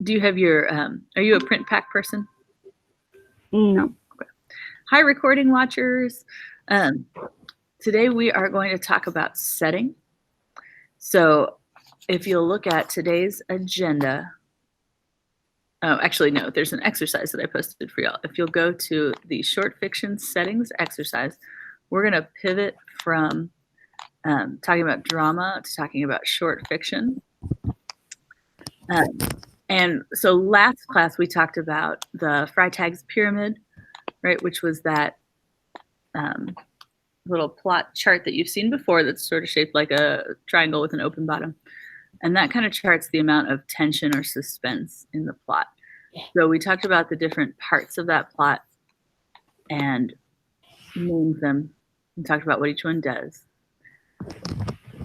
Do you have your, are you a print pack person? No. Okay. Hi, recording watchers. Today we are going to talk about setting. So if you'll look at today's agenda, actually, no, there's an exercise that I posted for y'all. If you'll go to the short fiction settings exercise, we're going to pivot from talking about drama to talking about short fiction. And so last class we talked about the Freytag's pyramid, right, which was that little plot chart that you've seen before that's sort of shaped like a triangle with an open bottom. And that kind of charts the amount of tension or suspense in the plot. So we talked about the different parts of that plot and named them and talked about what each one does.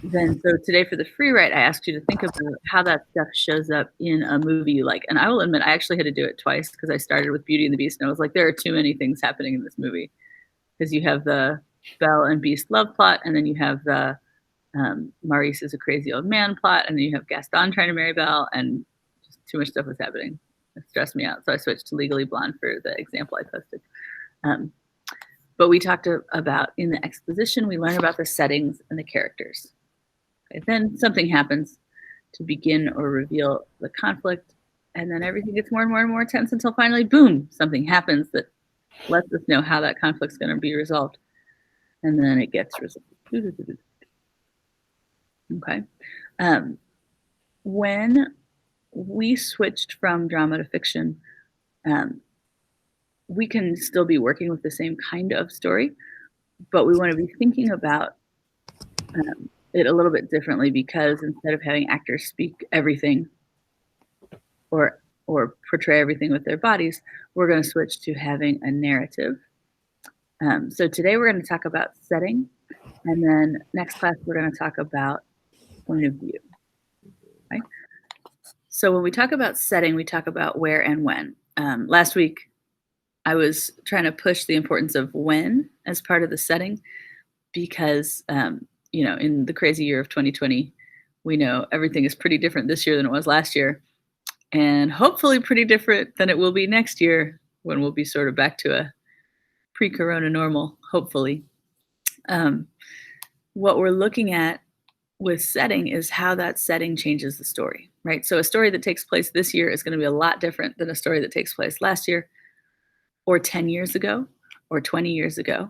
Then, so today for the free write, I asked you to think about how that stuff shows up in a movie you like. And I will admit, I actually had to do it twice because I started with Beauty and the Beast and I was like, there are too many things happening in this movie. Because you have the Belle and Beast love plot, and then you have the Maurice is a crazy old man plot, and then you have Gaston trying to marry Belle, and just too much stuff was happening. It stressed me out. So I switched to Legally Blonde for the example I posted. But we talked about in the exposition, we learn about the settings and the characters. Okay, then something happens to begin or reveal the conflict, and then everything gets more and more and more tense until finally, boom, something happens that lets us know how that conflict's going to be resolved. And then it gets resolved. Okay. When we switched from drama to fiction, we can still be working with the same kind of story, but we want to be thinking about it a little bit differently, because instead of having actors speak everything or portray everything with their bodies, we're going to switch to having a narrative. So today we're going to talk about setting, and then next class we're going to talk about point of view. Okay? So when we talk about setting, we talk about where and when. Last week, I was trying to push the importance of when as part of the setting, because in the crazy year of 2020, we know everything is pretty different this year than it was last year, and hopefully pretty different than it will be next year, when we'll be sort of back to a pre-corona normal, hopefully. What we're looking at with setting is how that setting changes the story, right? So a story that takes place this year is going to be a lot different than a story that takes place last year, or 10 years ago, or 20 years ago.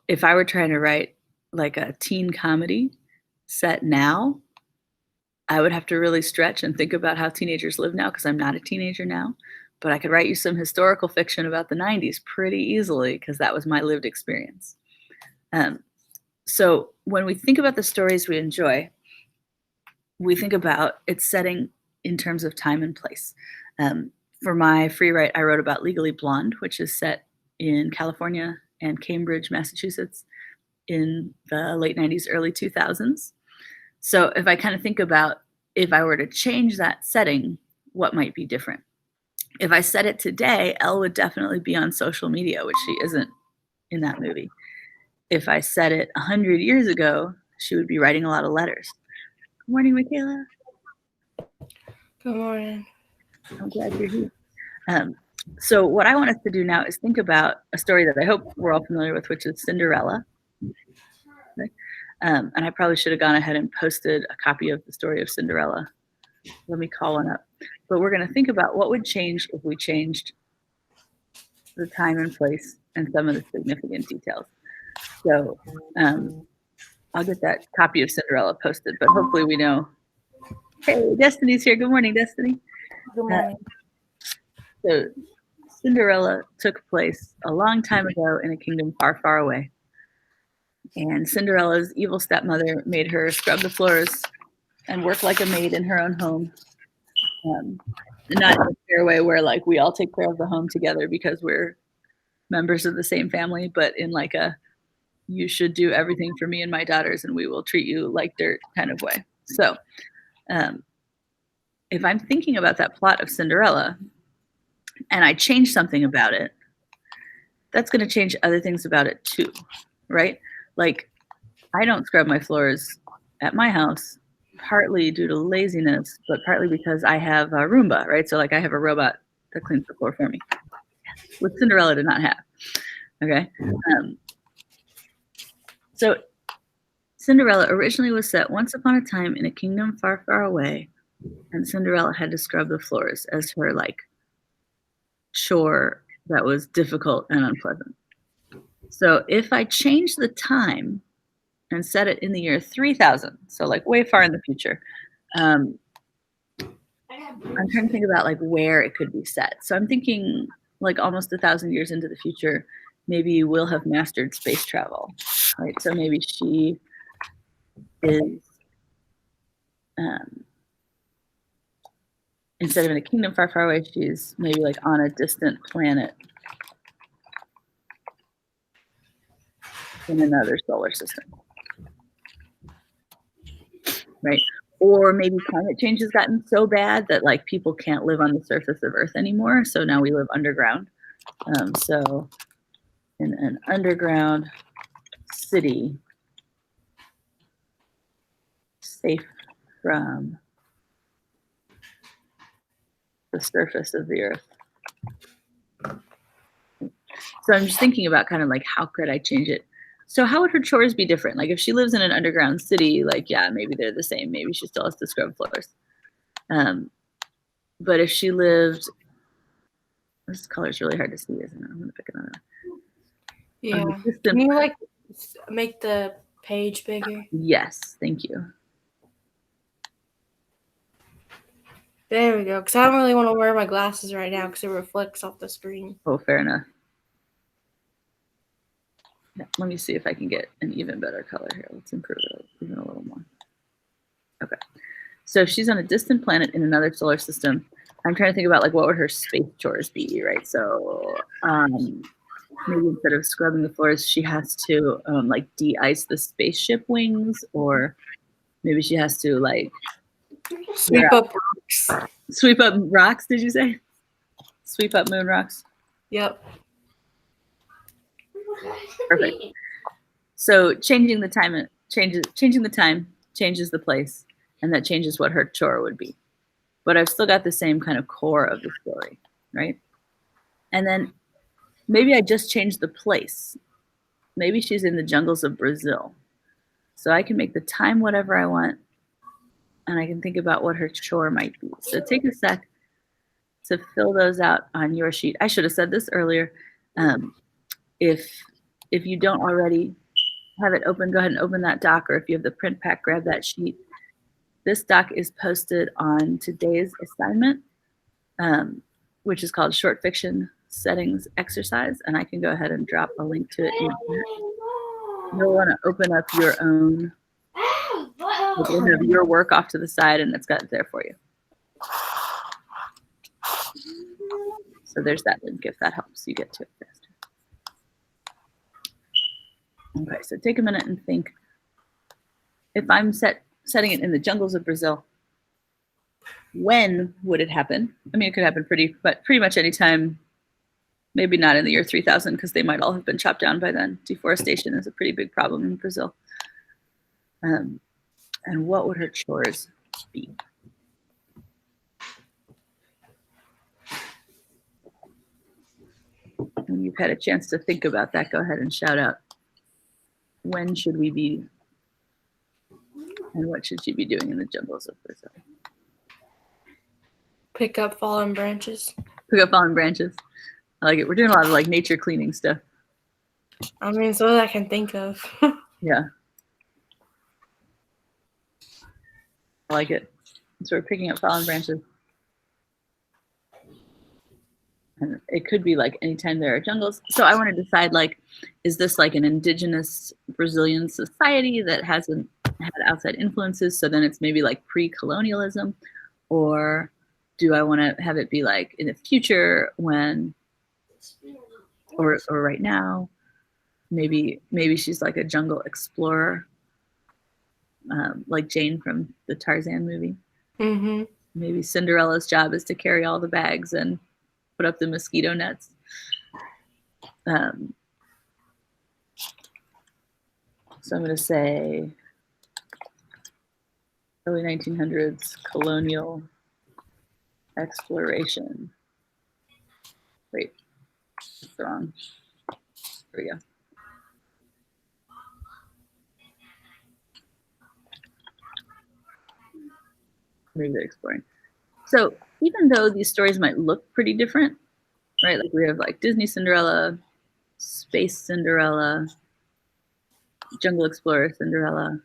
If I were trying to write like a teen comedy set now, I would have to really stretch and think about how teenagers live now, because I'm not a teenager now. But I could write you some historical fiction about the 90s pretty easily, because that was my lived experience. So when we think about the stories we enjoy, we think about its setting in terms of time and place. For my free write, I wrote about Legally Blonde, which is set in California and Cambridge, Massachusetts in the late 90s, early 2000s. So if I kind of think about, if I were to change that setting, what might be different? If I said it today, Elle would definitely be on social media, which she isn't in that movie. If I said it 100 years ago, she would be writing a lot of letters. Good morning, Michaela. Good morning. I'm glad you're here. So what I want us to do now is think about a story that I hope we're all familiar with, which is Cinderella. Okay. And I probably should have gone ahead and posted a copy of the story of Cinderella. Let me call one up. But we're going to think about what would change if we changed the time and place and some of the significant details. So I'll get that copy of Cinderella posted, but hopefully we know. Hey, Destiny's here. Good morning, Destiny. Good morning. So Cinderella took place a long time ago in a kingdom far, far away. And Cinderella's evil stepmother made her scrub the floors and work like a maid in her own home. Not in a fair way where like we all take care of the home together because we're members of the same family, but in like a, you should do everything for me and my daughters and we will treat you like dirt kind of way. So if I'm thinking about that plot of Cinderella and I change something about it, that's going to change other things about it too, right? Like I don't scrub my floors at my house partly due to laziness, but partly because I have a Roomba, right? So like I have a robot that cleans the floor for me, which Cinderella did not have. Okay. So Cinderella originally was set once upon a time in a kingdom far, far away, and Cinderella had to scrub the floors as her like chore that was difficult and unpleasant. So if I change the time and set it in the year 3000, so like way far in the future, I'm trying to think about like where it could be set. So I'm thinking like almost 1,000 years into the future, maybe we'll have mastered space travel, right? So maybe she is, instead of in a kingdom far, far away, she's maybe like on a distant planet in another solar system, right? Or maybe climate change has gotten so bad that like people can't live on the surface of Earth anymore. So now we live underground. So in an underground city, safe from the surface of the Earth. So I'm just thinking about kind of like, how could I change it? So how would her chores be different? Like if she lives in an underground city, like, yeah, maybe they're the same. Maybe she still has to scrub floors. But if she lived, this color is really hard to see, isn't it? I'm going to pick another. Yeah. Can you like make the page bigger? Yes, thank you. There we go. Because I don't really want to wear my glasses right now because it reflects off the screen. Oh, fair enough. Yeah, let me see if I can get an even better color here. Let's improve it even a little more. Okay. So if she's on a distant planet in another solar system, I'm trying to think about like what would her space chores be, right? So maybe instead of scrubbing the floors, she has to like de-ice the spaceship wings, or maybe she has to like sweep up rocks. Sweep up rocks, did you say? Sweep up moon rocks? Yep. Perfect. So changing the time changes the place, and that changes what her chore would be. But I've still got the same kind of core of the story, right? And then maybe I just change the place. Maybe she's in the jungles of Brazil. So I can make the time whatever I want, and I can think about what her chore might be. So take a sec to fill those out on your sheet. I should have said this earlier. If you don't already have it open, go ahead and open that doc, or if you have the print pack, grab that sheet. This doc is posted on today's assignment, which is called Short Fiction Settings Exercise, and I can go ahead and drop a link to it in here. You'll want to open up your own, you'll have your work off to the side, and it's got it there for you. So there's that link if that helps you get to it faster. Okay, so take a minute and think. If I'm setting it in the jungles of Brazil, when would it happen? I mean, it could happen pretty much any time. Maybe not in the year 3000 because they might all have been chopped down by then. Deforestation is a pretty big problem in Brazil. And what would her chores be? When you've had a chance to think about that, go ahead and shout out, when should we be, and what should she be doing in the jungles of Brazil? Pick up fallen branches. Pick up fallen branches. I like it. We're doing a lot of like nature cleaning stuff. I mean, it's all I can think of. Yeah. I like it. So we're picking up fallen branches. And it could be like anytime there are jungles. So I want to decide, like, is this like an indigenous Brazilian society that hasn't had outside influences? So then it's maybe like pre-colonialism, or do I want to have it be like in the future when, or right now? Maybe she's like a jungle explorer, like Jane from the Tarzan movie. Mm-hmm. Maybe Cinderella's job is to carry all the bags and put up the mosquito nets. So I'm going to say early 1900s colonial exploration. Wait, it's wrong. Here we go. Maybe they're exploring. So even though these stories might look pretty different, right? Like we have like Disney Cinderella, Space Cinderella, Jungle Explorer Cinderella.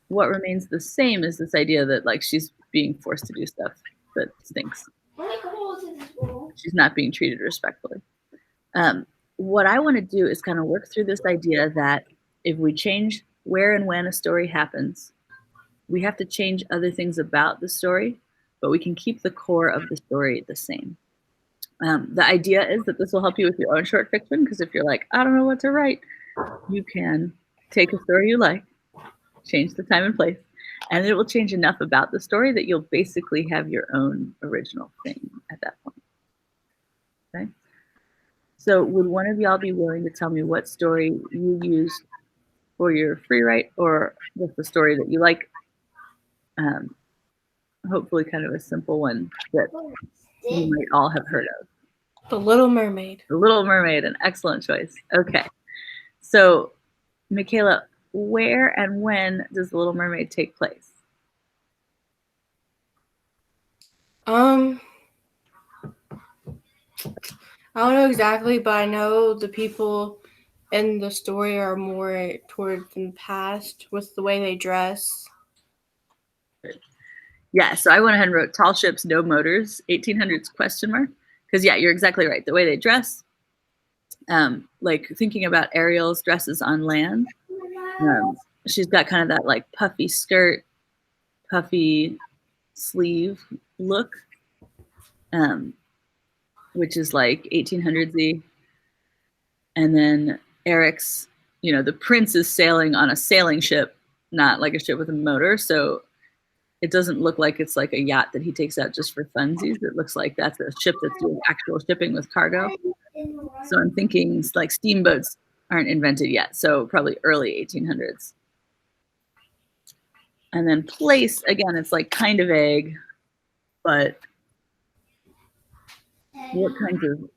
What remains the same is this idea that like she's being forced to do stuff that stinks. She's not being treated respectfully. What I want to do is kind of work through this idea that if we change where and when a story happens, we have to change other things about the story, but we can keep the core of the story the same. The idea is that this will help you with your own short fiction, because if you're like, I don't know what to write, you can take a story you like, change the time and place, and it will change enough about the story that you'll basically have your own original thing at that point. Okay? So would one of y'all be willing to tell me what story you used for your free write, or just the story that you like? Hopefully kind of a simple one that you might all have heard of. The Little Mermaid. The Little Mermaid, an excellent choice. Okay. So, Michaela, where and when does The Little Mermaid take place? I don't know exactly, but I know the people in the story are more toward the past with the way they dress. Yeah, so I went ahead and wrote tall ships, no motors, 1800s question mark. Because yeah, you're exactly right. The way they dress, like thinking about Ariel's dresses on land, she's got kind of that like puffy skirt, puffy sleeve look, which is like 1800s-y. And then Eric's, the prince is sailing on a sailing ship, not like a ship with a motor. So it doesn't look like it's like a yacht that he takes out just for funsies. It looks like that's a ship that's doing actual shipping with cargo. So I'm thinking like steamboats aren't invented yet. So probably early 1800s. And then place, again, it's like kind of vague, but what kinds of,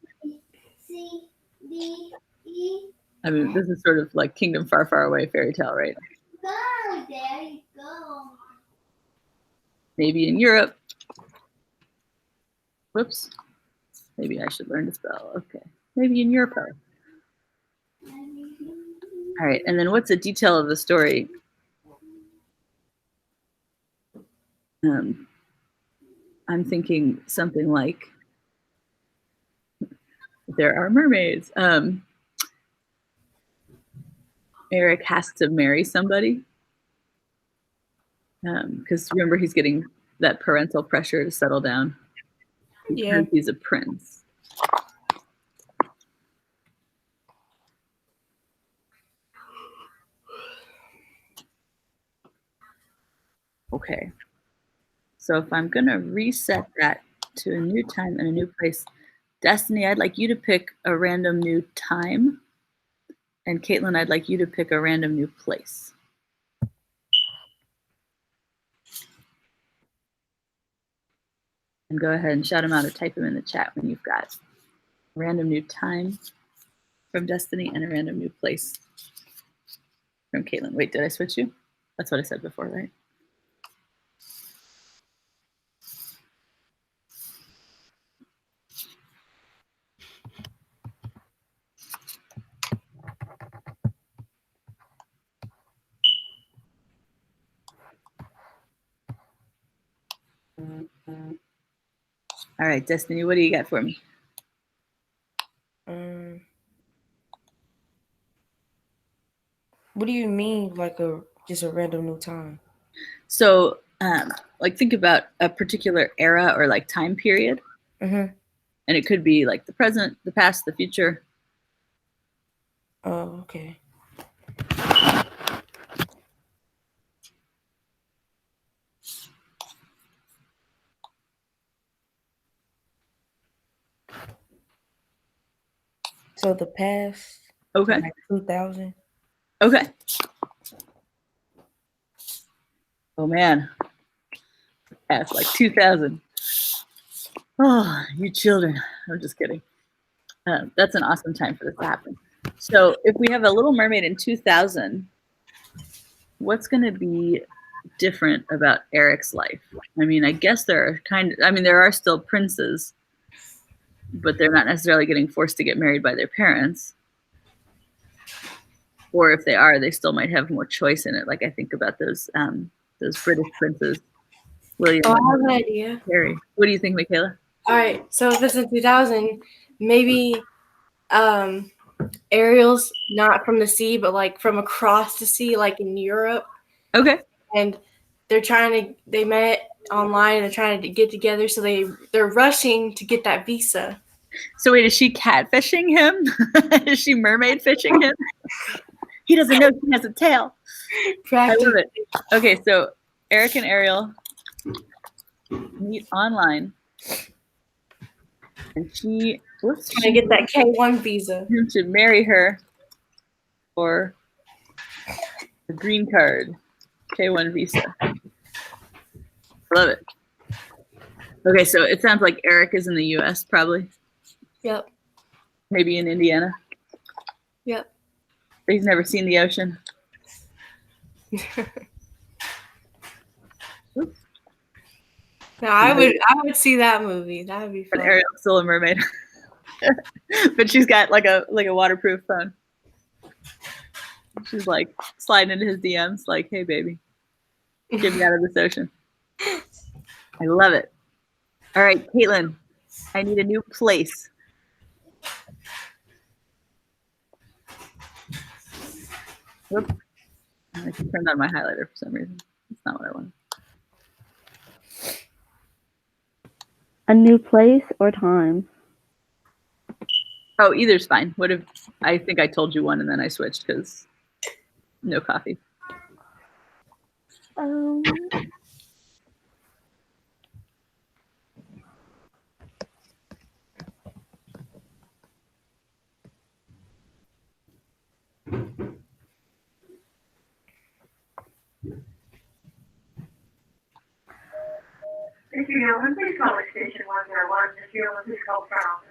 I mean, this is sort of like Kingdom Far, Far Away fairy tale, right? There you go. Maybe in Europe. Whoops. Maybe I should learn to spell. Okay. Maybe in Europe. All right. And then what's a detail of the story? I'm thinking something like there are mermaids. Eric has to marry somebody because remember he's getting that parental pressure to settle down because Yeah. he's a prince. Okay. So if I'm going to reset that to a new time and a new place, Destiny, I'd like you to pick a random new time. And Caitlin, I'd like you to pick a random new place. And go ahead and shout them out or type them in the chat when you've got a random new time from Destiny and a random new place from Caitlin. Wait, did I switch you? That's what I said before, right? All right, Destiny, what do you got for me? What do you mean, like just a random new time? So, like think about a particular era or like time period. Mm-hmm. And it could be like the present, the past, the future. Oh, okay. So the past. Okay. Like 2000. Okay. Oh man, that's like 2000. Oh, you children. I'm just kidding. That's an awesome time for this to happen. So if we have a Little Mermaid in 2000, what's going to be different about Eric's life? I mean, I guess there are still princes, but they're not necessarily getting forced to get married by their parents. Or if they are, they still might have more choice in it. Like I think about those British princes, William. Oh, I have an idea. Harry. What do you think, Michaela? All right, so if it's in 2000, maybe Ariel's not from the sea, but like from across the sea, like in Europe. Okay. And they met online and they're trying to get together, so they're rushing to get that visa. So wait, is she catfishing him? Is she mermaid fishing him? He doesn't know she has a tail. I love it. Okay, so Eric and Ariel meet online. And she trying to get that K1 visa. Him to marry her for a green card, K1 visa. Love it. Okay, so it sounds like Eric is in the U.S. probably. Yep. Maybe in Indiana. Yep. But he's never seen the ocean. No, I would see that movie. That would be fun. But Ariel's still a mermaid. But she's got like a waterproof phone. She's like sliding into his DMs like, hey baby, get me out of this ocean. I love it. All right, Caitlin, I need a new place. Whoop. I turned on my highlighter for some reason. That's not what I wanted. A new place or time? Oh, either's fine. What if I think I told you one and then I switched because no coffee. If you know, please call extension 101. If you know, please call front office.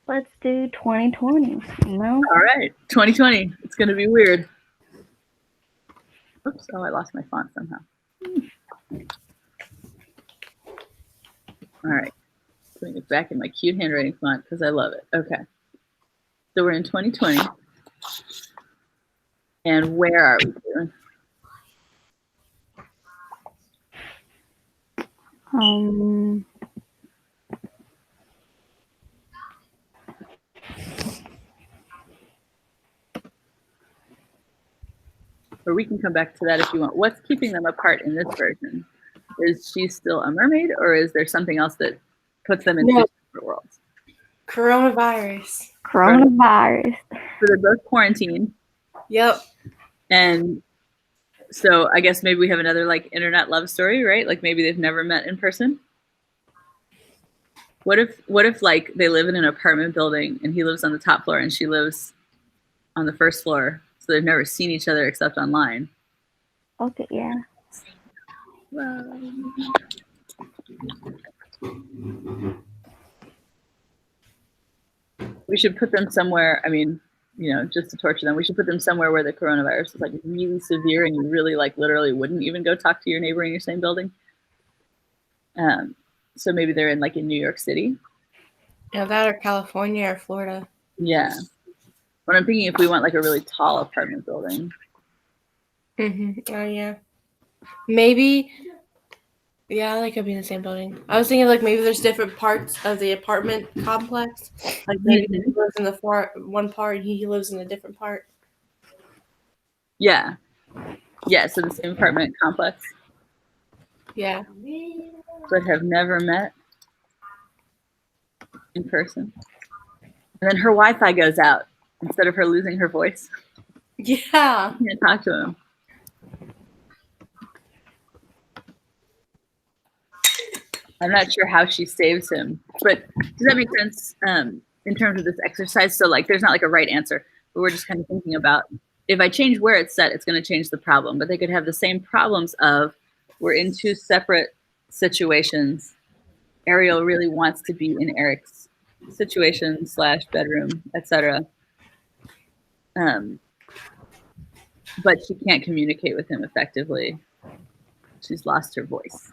Let's do 2020. No? All right, 2020. It's going to be weird. Oops, oh, I lost my font somehow. All right, putting it back in my cute handwriting font because I love it. Okay, so we're in 2020. And where are we doing? Or we can come back to that if you want. What's keeping them apart in this version? Is she still a mermaid, or is there something else that puts them in two different worlds? Coronavirus. So they're both quarantined. Yep. And so I guess maybe we have another like internet love story, right? Like maybe they've never met in person. What if like they live in an apartment building and he lives on the top floor and she lives on the first floor, so they've never seen each other except online? Okay, yeah. We should put them somewhere, I mean, you know, just to torture them, we should put them somewhere where the coronavirus is like really severe and you really like literally wouldn't even go talk to your neighbor in your same building. So maybe they're in like in New York City. Yeah, that or California or Florida. Yeah. But I'm thinking if we want like a really tall apartment building. Mm-hmm. Oh, yeah. Maybe, yeah, they could be in the same building. I was thinking like maybe there's different parts of the apartment complex. Like maybe he lives in the one part and he lives in a different part. Yeah. Yeah, so the same apartment complex. Yeah. But have never met in person. And then her Wi-Fi goes out instead of her losing her voice. Yeah. You can't talk to him. I'm not sure how she saves him, but does that make sense in terms of this exercise? So like, there's not like a right answer, but we're just kind of thinking about if I change where it's set, it's going to change the problem. But they could have the same problems of we're in two separate situations. Ariel really wants to be in Eric's situation / bedroom, etc. But she can't communicate with him effectively. She's lost her voice.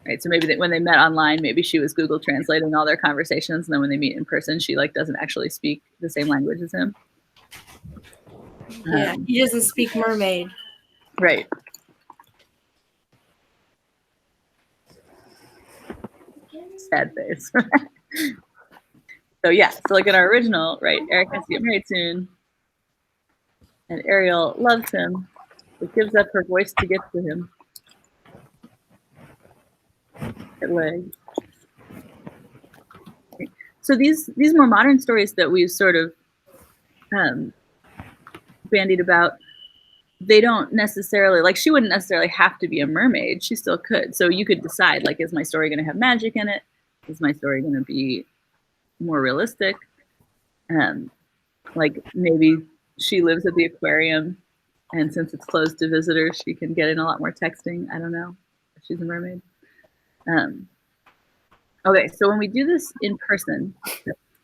Right. So maybe when they met online, maybe she was Google translating all their conversations, and then when they meet in person, she like doesn't actually speak the same language as him. Yeah, he doesn't speak mermaid. Right. Sad face. So yeah, so like in our original, right, Eric has to get married soon, and Ariel loves him, but gives up her voice to get to him. So these more modern stories that we've sort of bandied about, they don't necessarily, like, she wouldn't necessarily have to be a mermaid. She still could. So you could decide, like, is my story going to have magic in it? Is my story going to be more realistic? Like maybe she lives at the aquarium, and since it's closed to visitors, she can get in a lot more texting. I don't know if she's a mermaid. Okay, so when we do this in person,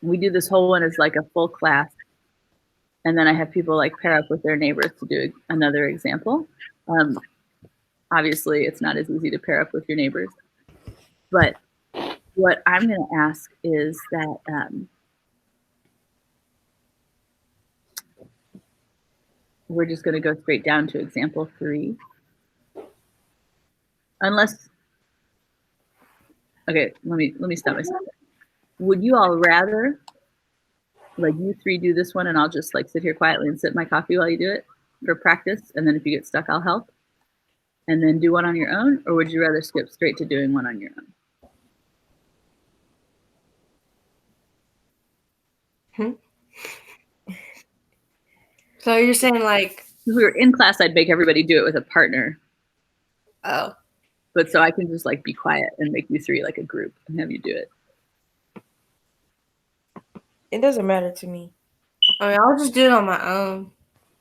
we do this whole one as like a full class, and then I have people like pair up with their neighbors to do another example. Obviously, it's not as easy to pair up with your neighbors, but what I'm going to ask is that we're just going to go straight down to example 3. Unless, okay, let me stop myself. Would you all rather, like, you 3 do this one and I'll just like sit here quietly and sip my coffee while you do it for practice, and then if you get stuck, I'll help, and then do one on your own? Or would you rather skip straight to doing one on your own? So you're saying like, If we were in class, I'd make everybody do it with a partner. oh, But so I can just like be quiet and make you 3 like a group and have you do it. It doesn't matter to me. I mean, I'll just do it on my own.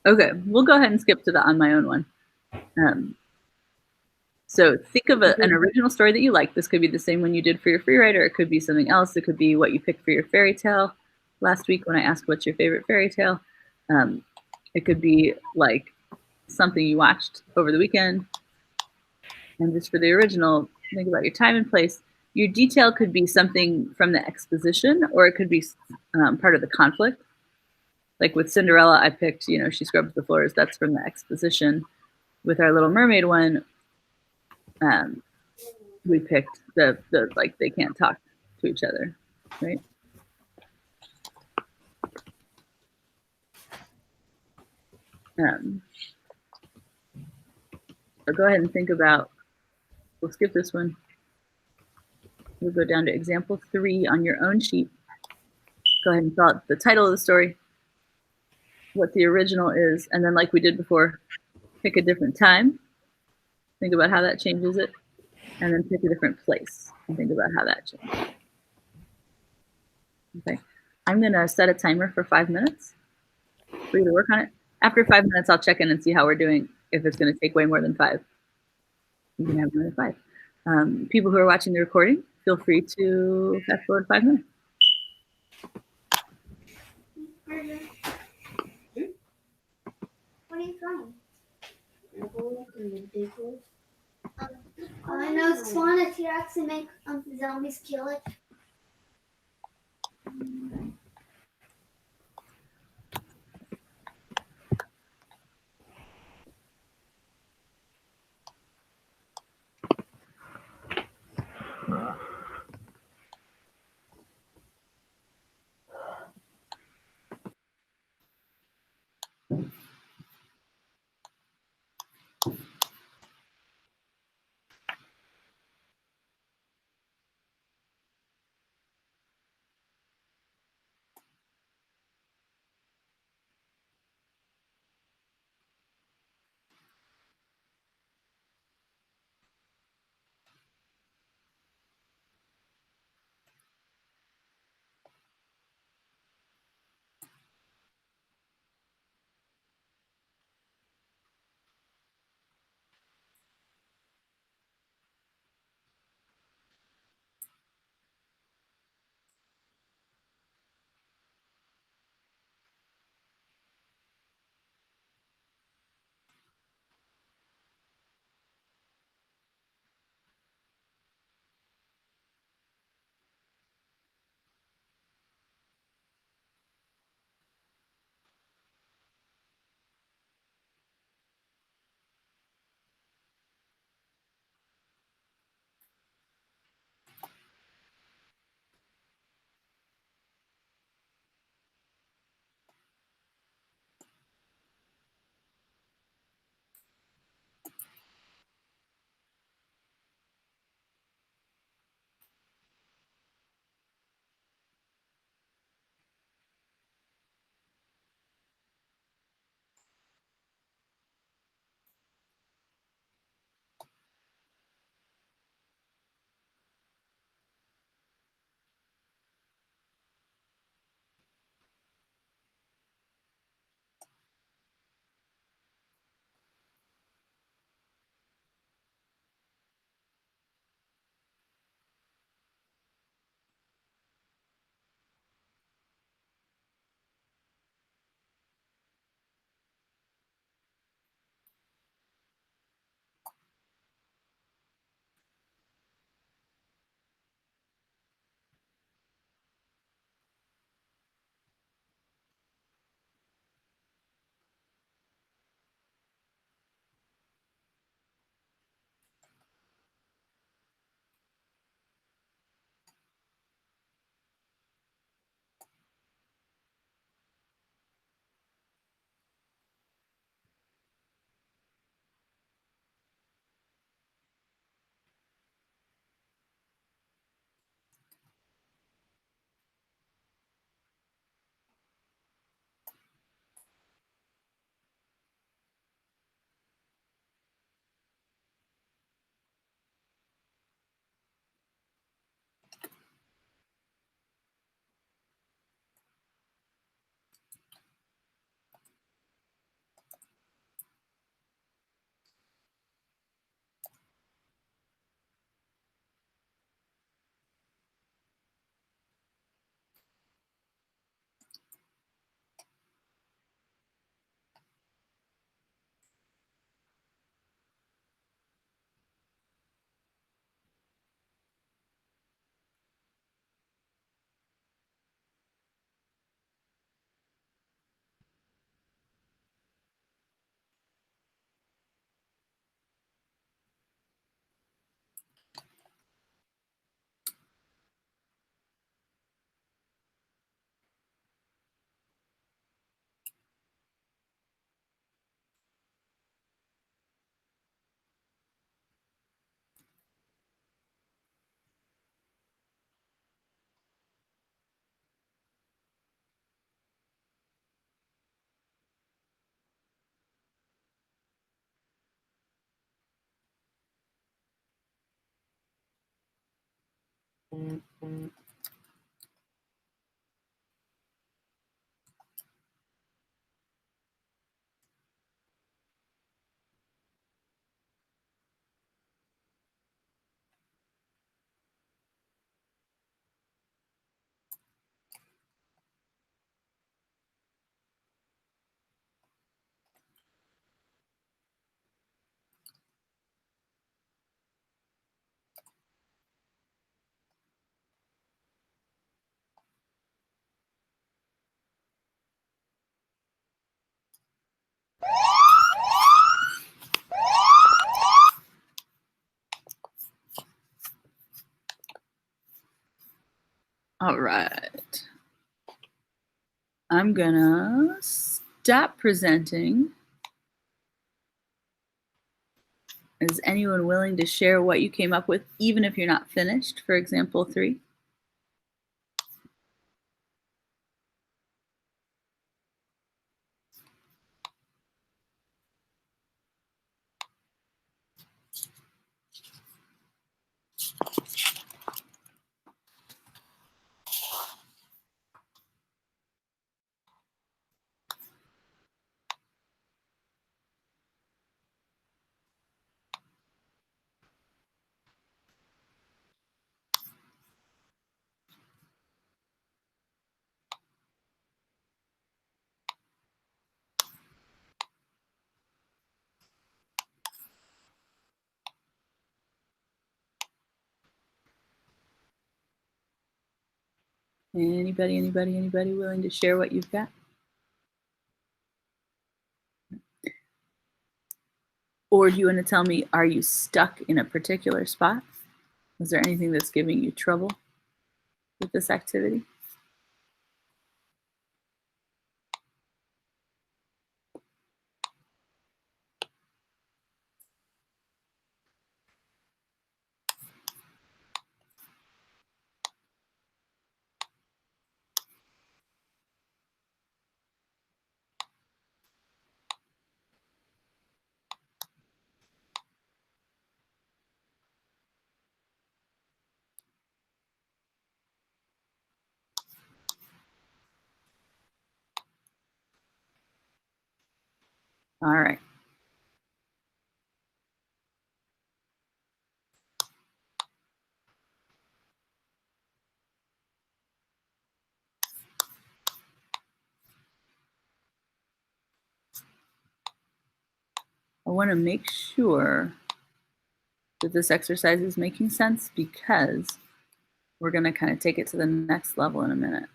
Okay, we'll go ahead and skip to the on my own one. So think of an original story that you like. This could be the same one you did for your free write, or it could be something else. It could be what you picked for your fairy tale last week when I asked what's your favorite fairy tale. It could be like something you watched over the weekend. And just for the original, think about your time and place. Your detail could be something from the exposition, or it could be part of the conflict. Like with Cinderella, I picked, she scrubs the floors. That's from the exposition. With our Little Mermaid one, we picked the like they can't talk to each other, right? So go ahead and think about, we'll skip this one. We'll go down to example 3 on your own sheet. Go ahead and fill out the title of the story, what the original is, and then like we did before, pick a different time. Think about how that changes it, and then pick a different place and think about how that changes. Okay, I'm gonna set a timer for 5 minutes for you to work on it. After 5 minutes, I'll check in and see how we're doing. If it's gonna take way more than 5, you can have more than 5. People who are watching the recording, feel free to fast forward 5 minutes. What are you trying? I know Swan and T-Rex and make zombies kill it. All right. I'm gonna stop presenting. Is anyone willing to share what you came up with, even if you're not finished, for example 3? Anybody willing to share what you've got? Or do you want to tell me, are you stuck in a particular spot? Is there anything that's giving you trouble with this activity? All right. I want to make sure that this exercise is making sense because we're going to kind of take it to the next level in a minute.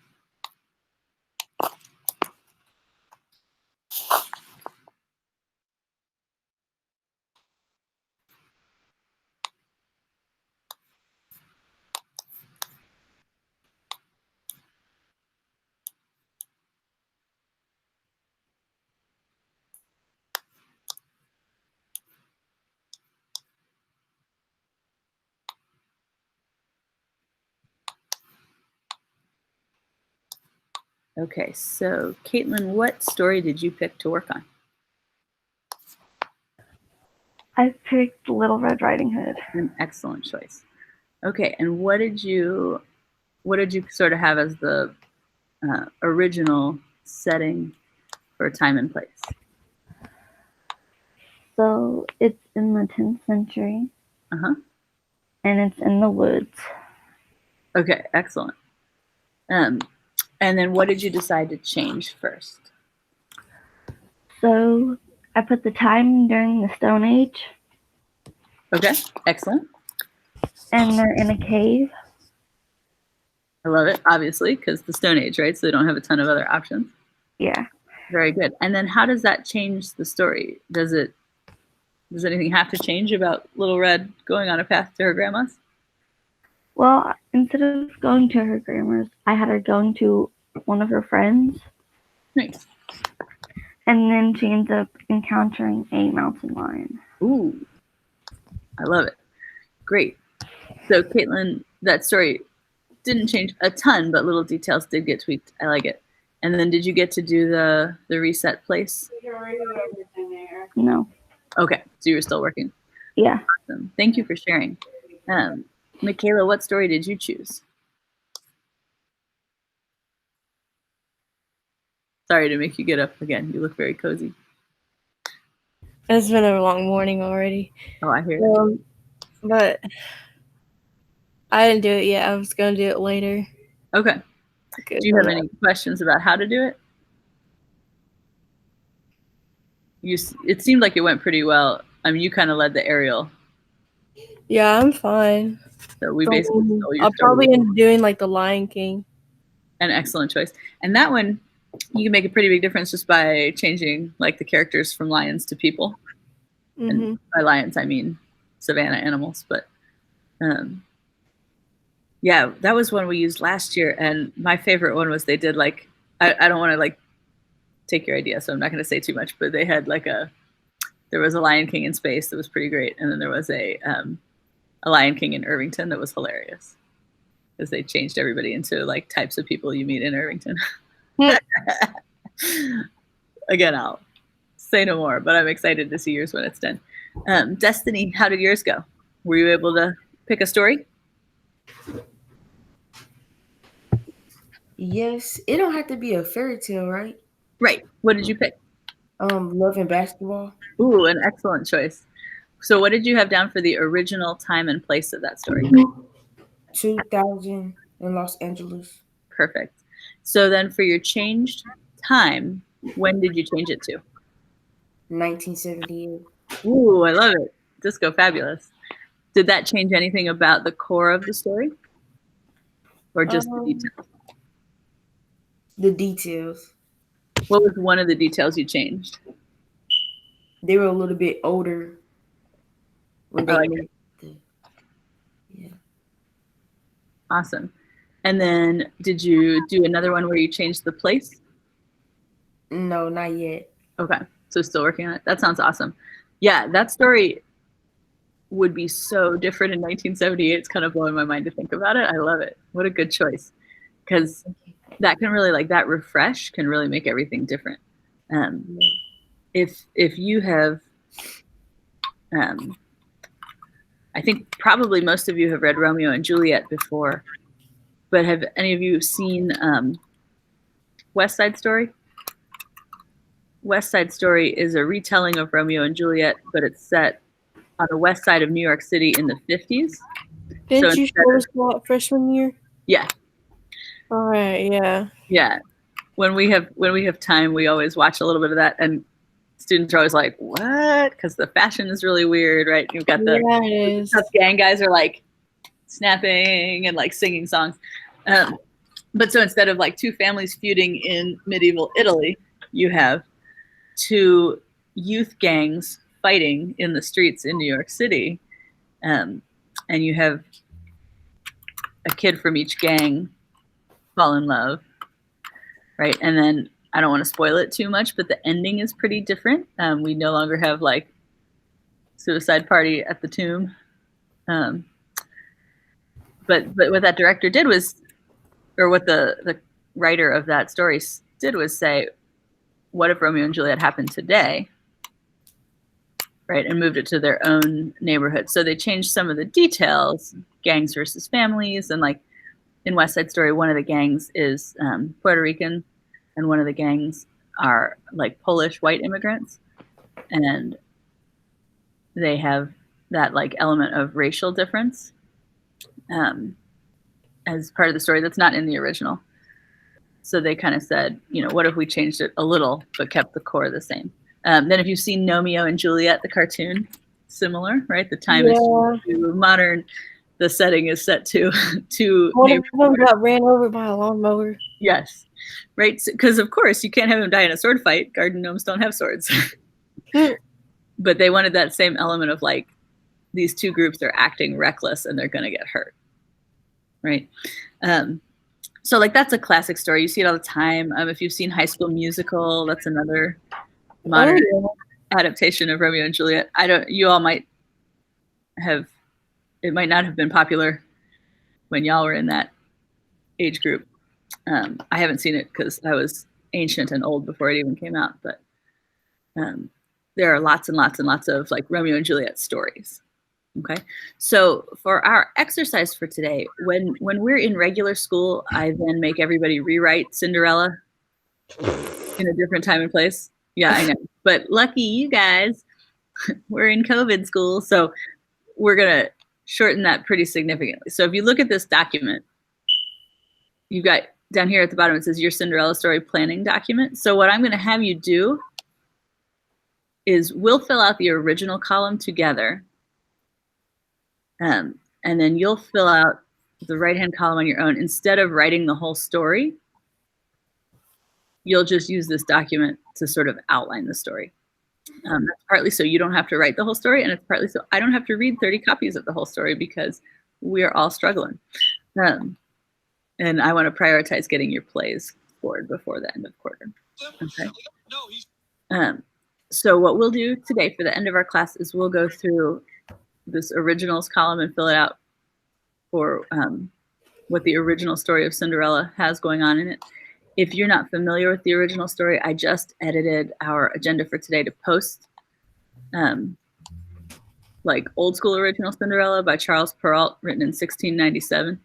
Okay, so Caitlin, what story did you pick to work on? I picked Little Red Riding Hood. An excellent choice. Okay, and what did you sort of have as the original setting for time and place? So it's in the 10th century. Uh-huh. And it's in the woods. Okay, excellent. And then what did you decide to change first? So I put the time during the Stone Age. Okay, excellent. And they're in a cave. I love it, obviously, because the Stone Age, right? So they don't have a ton of other options. Yeah. Very good. And then how does that change the story? Does anything have to change about Little Red going on a path to her grandma's? Well, instead of going to her grandma's, I had her going to one of her friends. Nice. And then she ends up encountering a mountain lion. Ooh, I love it. Great. So Caitlin, that story didn't change a ton, but little details did get tweaked. I like it. And then did you get to do the reset place? No. Okay, so you were still working. Yeah. Awesome. Thank you for sharing. Michaela, what story did you choose? Sorry to make you get up again. You look very cozy. It's been a long morning already. Oh, I hear it. But I didn't do it yet. I was gonna do it later. Okay. Do you have any questions about how to do it? It seemed like it went pretty well. I mean, you kind of led the aerial. Yeah, I'm fine. So we basically stole your I'll story. probably end up doing like the Lion King. An excellent choice. And that one, you can make a pretty big difference just by changing like the characters from lions to people. And by lions, I mean savanna animals. But yeah, that was one we used last year. And my favorite one was they did like, I don't want to like take your idea, so I'm not going to say too much, but they had like there was a Lion King in space that was pretty great. And then there was a Lion King in Irvington that was hilarious because they changed everybody into like types of people you meet in Irvington. Again, I'll say no more, but I'm excited to see yours when it's done. Destiny, how did yours go? Were you able to pick a story? Yes, it don't have to be a fairy tale, right? Right. What did you pick? Love and basketball. Ooh, an excellent choice. So what did you have down for the original time and place of that story? 2000 in Los Angeles. Perfect. So then for your changed time, when did you change it to? 1978. Ooh, I love it. Disco fabulous. Did that change anything about the core of the story? Or just the details? The details. What was one of the details you changed? They were a little bit older when they made yeah. Awesome. And then did you do another one where you changed the place? No, not yet. Okay. So still working on it. That sounds awesome. Yeah, that story would be so different in 1978. It's kind of blowing my mind to think about it. I love it. What a good choice. Because that can really, like, that refresh can really make everything different. If you have, I think probably most of you have read Romeo and Juliet before, but have any of you seen West Side Story? West Side Story is a retelling of Romeo and Juliet, but it's set on the west side of New York City in the 50s. Didn't you show us that freshman year? Yeah. All right. Yeah. Yeah. When we have time, we always watch a little bit of that, and students are always like, "What?" Because the fashion is really weird, right? You've got the tough gang guys are like snapping and like singing songs. But so instead of like two families feuding in medieval Italy, you have two youth gangs fighting in the streets in New York City. And you have a kid from each gang fall in love, right? And then I don't want to spoil it too much, but the ending is pretty different. We no longer have like suicide party at the tomb. But what that director did was, or what the writer of that story did was say, what if Romeo and Juliet happened today? Right, and moved it to their own neighborhood. So they changed some of the details, gangs versus families, and like in West Side Story, one of the gangs is Puerto Rican, and one of the gangs are like Polish white immigrants, and they have that like element of racial difference as part of the story that's not in the original. So they kind of said, you know, what if we changed it a little but kept the core the same? Then if you've seen Romeo and Juliet, the cartoon, similar, right? The time is to modern. The setting is set to one of them got ran over by a lawnmower. Yes, right. Because of course you can't have him die in a sword fight. Garden gnomes don't have swords. But they wanted that same element of like these two groups are acting reckless and they're going to get hurt, right? So like that's a classic story. You see it all the time. If you've seen High School Musical, that's another modern adaptation of Romeo and Juliet. You all might have, it might not have been popular when y'all were in that age group. I haven't seen it because I was ancient and old before it even came out, but there are lots and lots and lots of like Romeo and Juliet stories. Okay, so for our exercise for today, when we're in regular school, I then make everybody rewrite Cinderella in a different time and place. Yeah, I know. But lucky you guys, we're in COVID school, so we're gonna shorten that pretty significantly. So if you look at this document, you've got down here at the bottom, it says your Cinderella story planning document. So what I'm gonna have you do is we'll fill out the original column together. And then you'll fill out the right-hand column on your own. Instead of writing the whole story, you'll just use this document to sort of outline the story. That's partly so you don't have to write the whole story, and it's partly so I don't have to read 30 copies of the whole story because we're all struggling. And I want to prioritize getting your plays scored before the end of quarter. Okay. So what we'll do today for the end of our class is we'll go through this originals column and fill it out for what the original story of Cinderella has going on in it. If you're not familiar with the original story, I just edited our agenda for today to post like old school original Cinderella by Charles Perrault, written in 1697,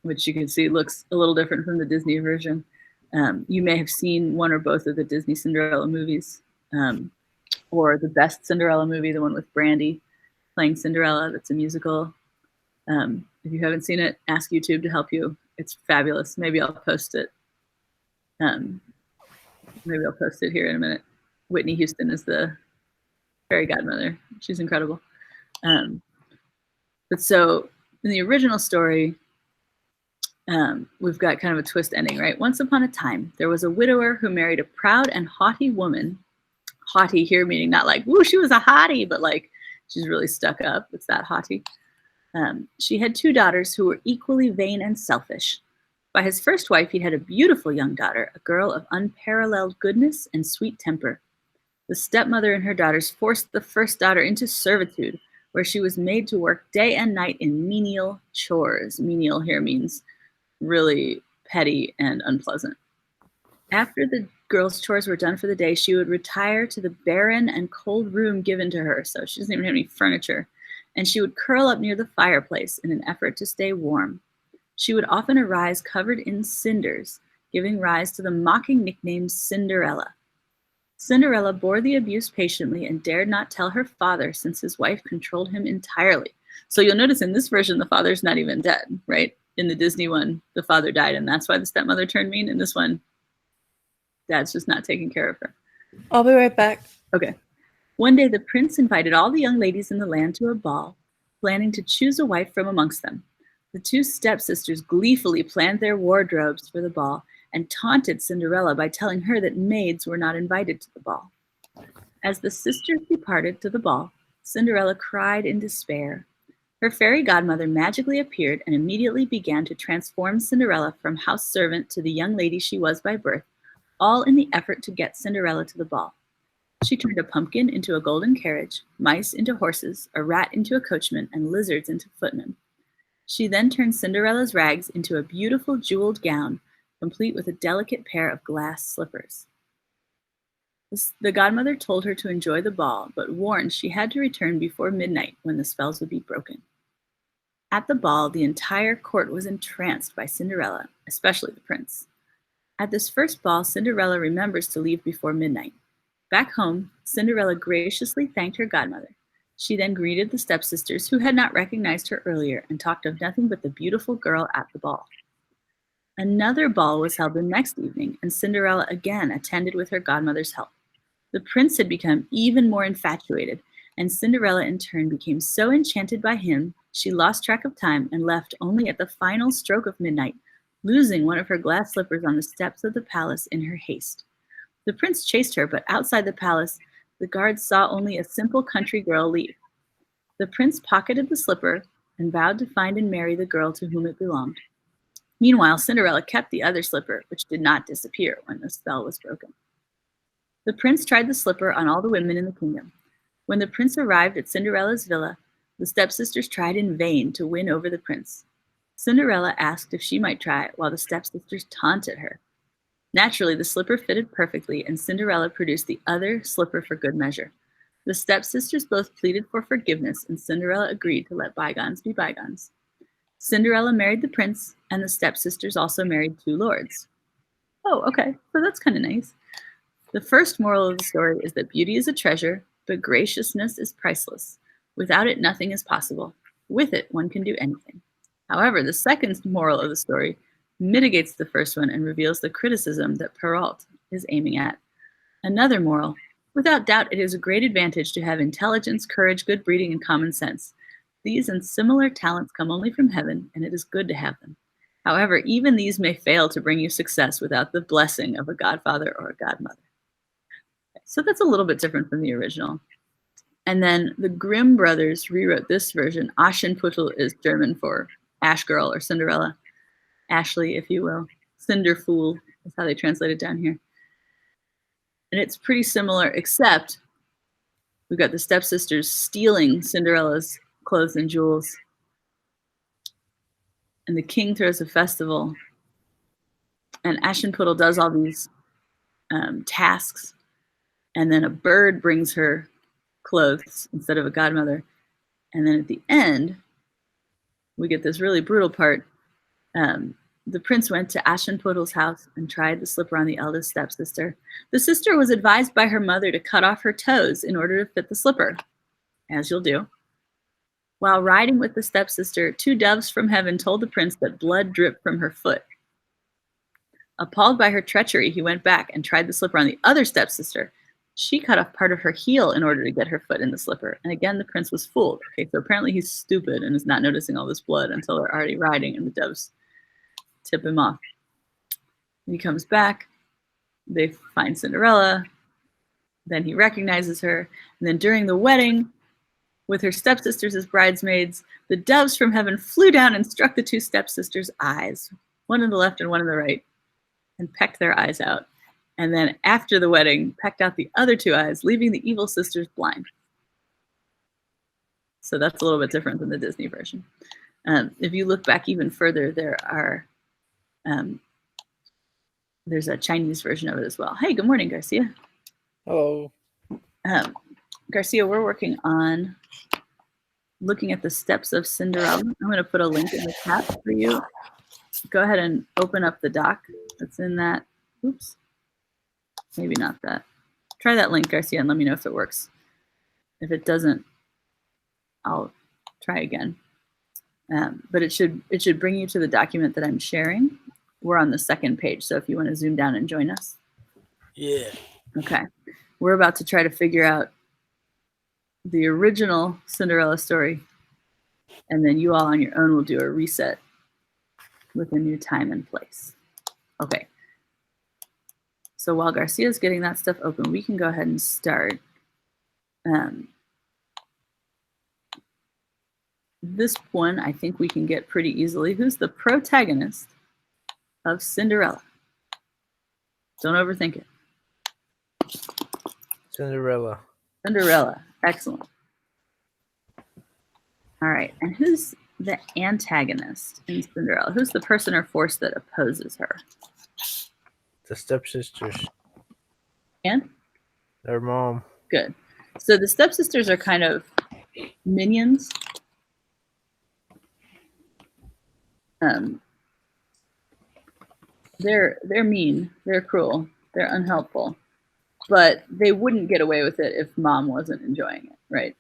which you can see looks a little different from the Disney version. You may have seen one or both of the Disney Cinderella movies, or the best Cinderella movie, the one with Brandy playing Cinderella. That's a musical. If you haven't seen it, ask YouTube to help you. It's fabulous. Maybe I'll post it. Maybe I'll post it here in a minute. Whitney Houston is the fairy godmother. She's incredible. But so in the original story, we've got kind of a twist ending, right? Once upon a time, there was a widower who married a proud and haughty woman. Haughty here meaning not like, woo, she was a hottie, but like she's really stuck up. It's that haughty. She had 2 daughters who were equally vain and selfish. By his first wife, he had a beautiful young daughter, a girl of unparalleled goodness and sweet temper. The stepmother and her daughters forced the first daughter into servitude, where she was made to work day and night in menial chores. Menial here means really petty and unpleasant. After the girl's chores were done for the day, she would retire to the barren and cold room given to her, so she doesn't even have any furniture, and she would curl up near the fireplace in an effort to stay warm. She would often arise covered in cinders, giving rise to the mocking nickname Cinderella. Cinderella bore the abuse patiently and dared not tell her father, since his wife controlled him entirely. So you'll notice in this version, the father's not even dead, right? In the Disney one, the father died, and that's why the stepmother turned mean. In this one, dad's just not taking care of her. I'll be right back. Okay. One day, the prince invited all the young ladies in the land to a ball, planning to choose a wife from amongst them. The 2 stepsisters gleefully planned their wardrobes for the ball and taunted Cinderella by telling her that maids were not invited to the ball. As the sisters departed to the ball, Cinderella cried in despair. Her fairy godmother magically appeared and immediately began to transform Cinderella from house servant to the young lady she was by birth, all in the effort to get Cinderella to the ball. She turned a pumpkin into a golden carriage, mice into horses, a rat into a coachman, and lizards into footmen. She then turned Cinderella's rags into a beautiful jeweled gown, complete with a delicate pair of glass slippers. The godmother told her to enjoy the ball, but warned she had to return before midnight when the spells would be broken. At the ball, the entire court was entranced by Cinderella, especially the prince. At this first ball, Cinderella remembers to leave before midnight. Back home, Cinderella graciously thanked her godmother. She then greeted the stepsisters, who had not recognized her earlier, and talked of nothing but the beautiful girl at the ball. Another ball was held the next evening, and Cinderella again attended with her godmother's help. The prince had become even more infatuated, and Cinderella in turn became so enchanted by him, she lost track of time and left only at the final stroke of midnight, losing one of her glass slippers on the steps of the palace in her haste. The prince chased her, but outside the palace, the guards saw only a simple country girl leave. The prince pocketed the slipper and vowed to find and marry the girl to whom it belonged. Meanwhile, Cinderella kept the other slipper, which did not disappear when the spell was broken. The prince tried the slipper on all the women in the kingdom. When the prince arrived at Cinderella's villa, the stepsisters tried in vain to win over the prince. Cinderella asked if she might try it, while the stepsisters taunted her. Naturally, the slipper fitted perfectly, and Cinderella produced the other slipper for good measure. The stepsisters both pleaded for forgiveness, and Cinderella agreed to let bygones be bygones. Cinderella married the prince, and the stepsisters also married 2 lords. Oh, okay, so that's kind of nice. The first moral of the story is that beauty is a treasure, but graciousness is priceless. Without it, nothing is possible. With it, one can do anything. However, the second moral of the story mitigates the first one and reveals the criticism that Perrault is aiming at. Another moral: without doubt, it is a great advantage to have intelligence, courage, good breeding, and common sense. These and similar talents come only from heaven, and it is good to have them. However, even these may fail to bring you success without the blessing of a godfather or a godmother. So that's a little bit different from the original. And then the Grimm brothers rewrote this version. Aschenputtel is German for Ash Girl or Cinderella. Ashley, if you will. Cinderfool is how they translate it down here. And it's pretty similar, except we've got the stepsisters stealing Cinderella's clothes and jewels. And the king throws a festival. And Aschenputtel does all these tasks. And then a bird brings her clothes instead of a godmother. And then at the end, we get this really brutal part. The prince went to Aschenputtel's house and tried the slipper on the eldest stepsister. The sister was advised by her mother to cut off her toes in order to fit the slipper, as you'll do. While riding with the stepsister, 2 doves from heaven told the prince that blood dripped from her foot. Appalled by her treachery, he went back and tried the slipper on the other stepsister. She cut off part of her heel in order to get her foot in the slipper. And again, the prince was fooled. Okay, so apparently he's stupid and is not noticing all this blood until they're already riding and the doves tip him off. He comes back. They find Cinderella. Then he recognizes her. And then during the wedding, with her stepsisters as bridesmaids, the doves from heaven flew down and struck the 2 stepsisters' eyes, one on the left and one on the right, and pecked their eyes out. And then after the wedding, pecked out the other 2 eyes, leaving the evil sisters blind. So that's a little bit different than the Disney version. If you look back even further, there's a Chinese version of it as well. Hey, good morning, Garcia. Hello. Garcia, we're working on looking at the steps of Cinderella. I'm going to put a link in the chat for you. Go ahead and open up the doc that's in that. Oops. Maybe not that. Try that link, Garcia, and let me know if it works. If it doesn't, I'll try again. But it should bring you to the document that I'm sharing. We're on the 2nd page, so if you want to zoom down and join us. Yeah. Okay. We're about to try to figure out the original Cinderella story, and then you all on your own will do a reset with a new time and place. Okay. So while Garcia's getting that stuff open, we can go ahead and start. This one I think we can get pretty easily. Who's the protagonist of Cinderella? Don't overthink it. Cinderella. Cinderella. Excellent. All right. And who's the antagonist in Cinderella? Who's the person or force that opposes her? The stepsisters. And? Their mom. Good. So the stepsisters are kind of minions. They're mean. They're cruel. They're unhelpful. But they wouldn't get away with it if mom wasn't enjoying it, right?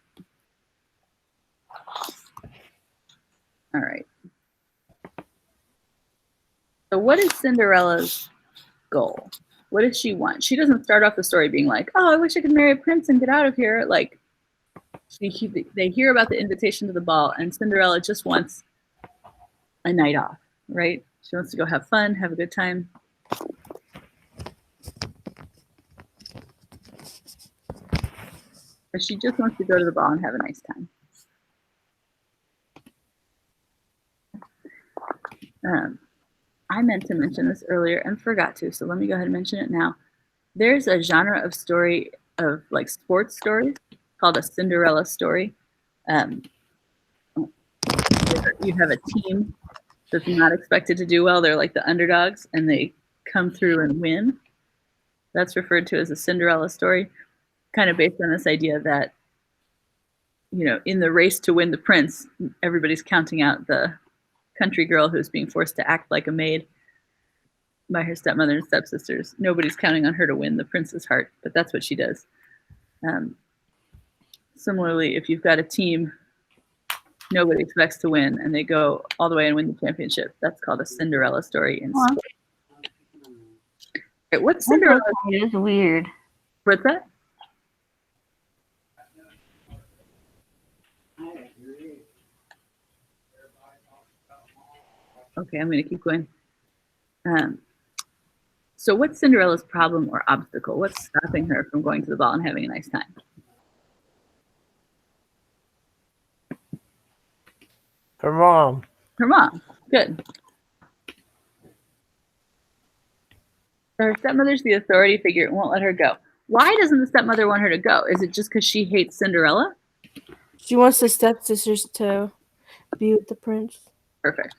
All right. So what is Cinderella's goal? What does she want? She doesn't start off the story being like, oh, I wish I could marry a prince and get out of here. Like, they hear about the invitation to the ball, and Cinderella just wants a night off, right? She wants to go have fun, have a good time. But she just wants to go to the ball and have a nice time. I meant to mention this earlier and forgot to, so let me go ahead and mention it now. There's a genre of story of like sports stories called a Cinderella story. You have a team that's not expected to do well. They're like the underdogs, and they come through and win. That's referred to as a Cinderella story, kind of based on this idea that in the race to win the prince, everybody's counting out the country girl who's being forced to act like a maid by her stepmother and stepsisters. Nobody's counting on her to win the prince's heart, but that's what she does. Similarly, if you've got a team nobody expects to win and they go all the way and win the championship, that's called a Cinderella story in sport. Right, what's Cinderella? It is weird. What's that? Okay, I'm going to keep going. So what's Cinderella's problem or obstacle? What's stopping her from going to the ball and having a nice time? Her mom. Her mom. Good. So her stepmother's the authority figure and won't let her go. Why doesn't the stepmother want her to go? Is it just because she hates Cinderella? She wants the stepsisters to be with the prince. Perfect.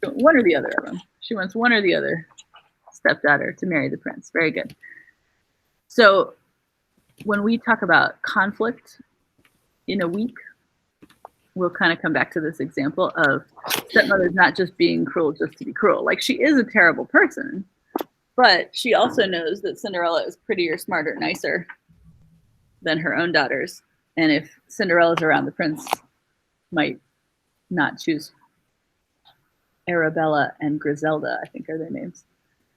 So one or the other of them. She wants one or the other stepdaughter to marry the prince. Very good. So when we talk about conflict in a week, we'll kind of come back to this example of stepmother's not just being cruel just to be cruel. Like, she is a terrible person, but she also knows that Cinderella is prettier, smarter, nicer than her own daughters. And if Cinderella's around, the prince might not choose Arabella and Griselda, I think are their names.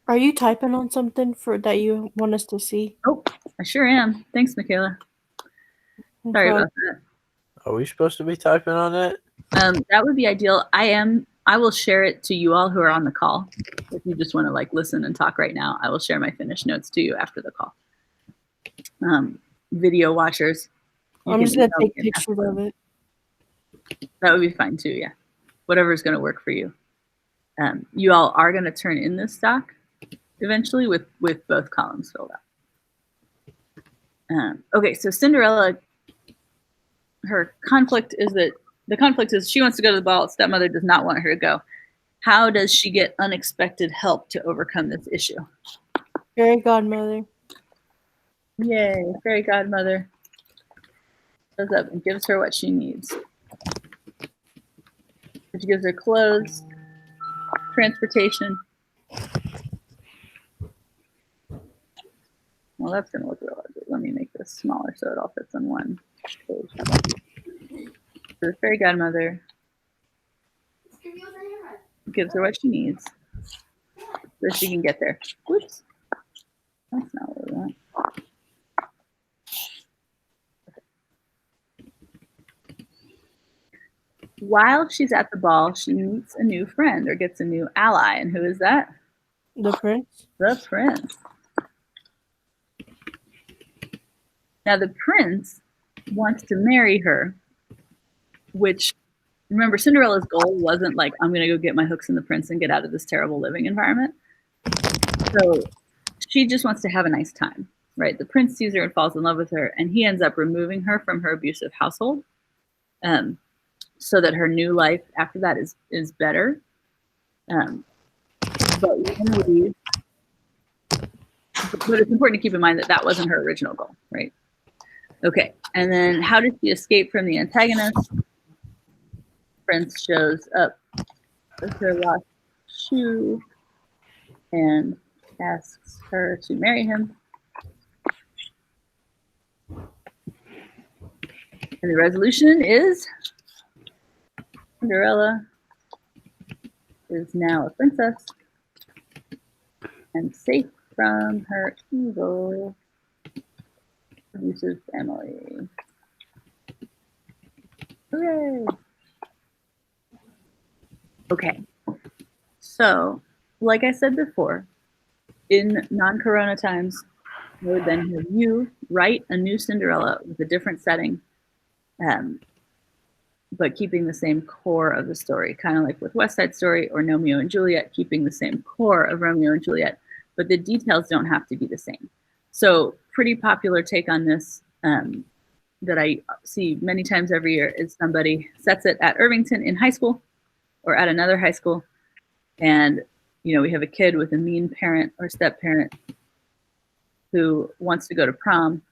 Are you typing on something for that you want us to see? Oh, I sure am. Thanks, Michaela. Sorry about that. Are we supposed to be typing on that? That would be ideal. I will share it to you all who are on the call. If you just want to listen and talk right now, I will share my finished notes to you after the call. Video watchers. I'm just going to take pictures of it. That would be fine too, yeah. Whatever's going to work for you. You all are going to turn in this doc eventually with both columns filled out. Okay, so Cinderella, her conflict is she wants to go to the ball. Stepmother does not want her to go. How does she get unexpected help to overcome this issue? Fairy godmother. Yay, fairy godmother shows up and gives her what she needs. She gives her clothes, transportation. Well, that's going to look real ugly. Let me make this smaller so it all fits on one page. So the fairy godmother gives her what she needs so she can get there. Whoops. That's not what we want. While she's at the ball, she meets a new friend or gets a new ally. And who is that? The prince. The prince. Now, the prince wants to marry her, which, remember, Cinderella's goal wasn't like, I'm going to go get my hooks in the prince and get out of this terrible living environment. So she just wants to have a nice time, right? The prince sees her and falls in love with her, and he ends up removing her from her abusive household so that her new life after that is better. But it's important to keep in mind that that wasn't her original goal, right? Okay, and then how does she escape from the antagonist? Prince shows up with her lost shoe and asks her to marry him. And the resolution is Cinderella is now a princess and safe from her evil, abusive family. Hooray! Okay, so like I said before, in non-corona times, I would then have you write a new Cinderella with a different setting, but keeping the same core of the story, kind of like with West Side Story or Romeo and Juliet, keeping the same core of Romeo and Juliet, but the details don't have to be the same. So pretty popular take on this that I see many times every year is somebody sets it at Irvington in high school or at another high school, and we have a kid with a mean parent or step parent who wants to go to prom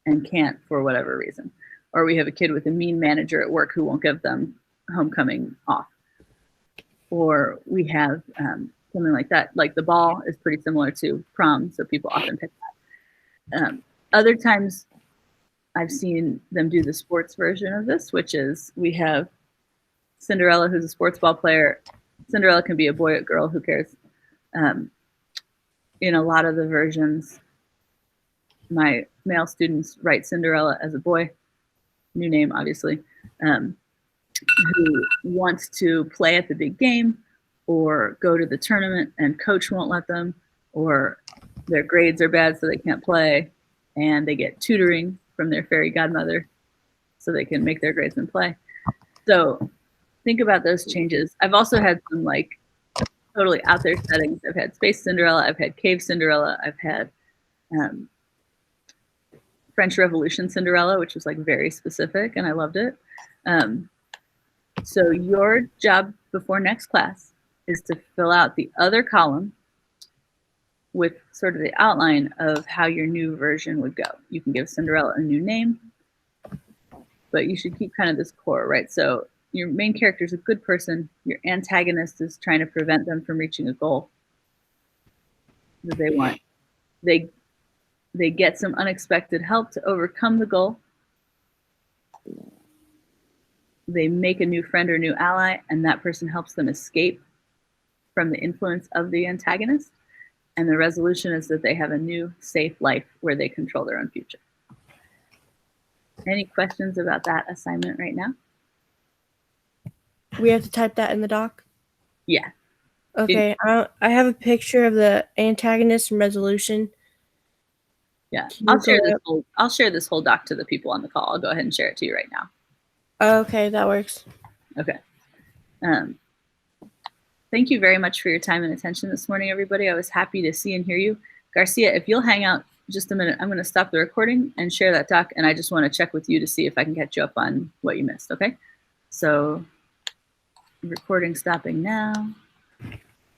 and can't for whatever reason. Or we have a kid with a mean manager at work who won't give them homecoming off. Or we have something like that. Like the ball is pretty similar to prom, so people often pick that. Other times I've seen them do the sports version of this, which is we have Cinderella, who's a sports ball player. Cinderella can be a boy or girl, who cares? In a lot of the versions, my male students write Cinderella as a boy, new name, obviously, who wants to play at the big game or go to the tournament and coach won't let them, or their grades are bad so they can't play, and they get tutoring from their fairy godmother so they can make their grades and play. So think about those changes. I've also had some like totally out there settings. I've had Space Cinderella, I've had Cave Cinderella, I've had French Revolution Cinderella, which was like very specific, and I loved it. So your job before next class is to fill out the other column with sort of the outline of how your new version would go. You can give Cinderella a new name, but you should keep kind of this core, right? So your main character is a good person. Your antagonist is trying to prevent them from reaching a goal that they want. They get some unexpected help to overcome the goal. They make a new friend or new ally, and that person helps them escape from the influence of the antagonist. And the resolution is that they have a new, safe life where they control their own future. Any questions about that assignment right now? We have to type that in the doc? Yeah. Okay, I have a picture of the antagonist and resolution. Yeah. Can I'll you share go this up? whole doc to the people on the call. I'll go ahead and share it to you right now. Okay, that works. Okay. Thank you very much for your time and attention this morning, everybody. I was happy to see and hear you. Garcia, if you'll hang out just a minute, I'm going to stop the recording and share that doc, and I just want to check with you to see if I can catch you up on what you missed, okay? So recording stopping now.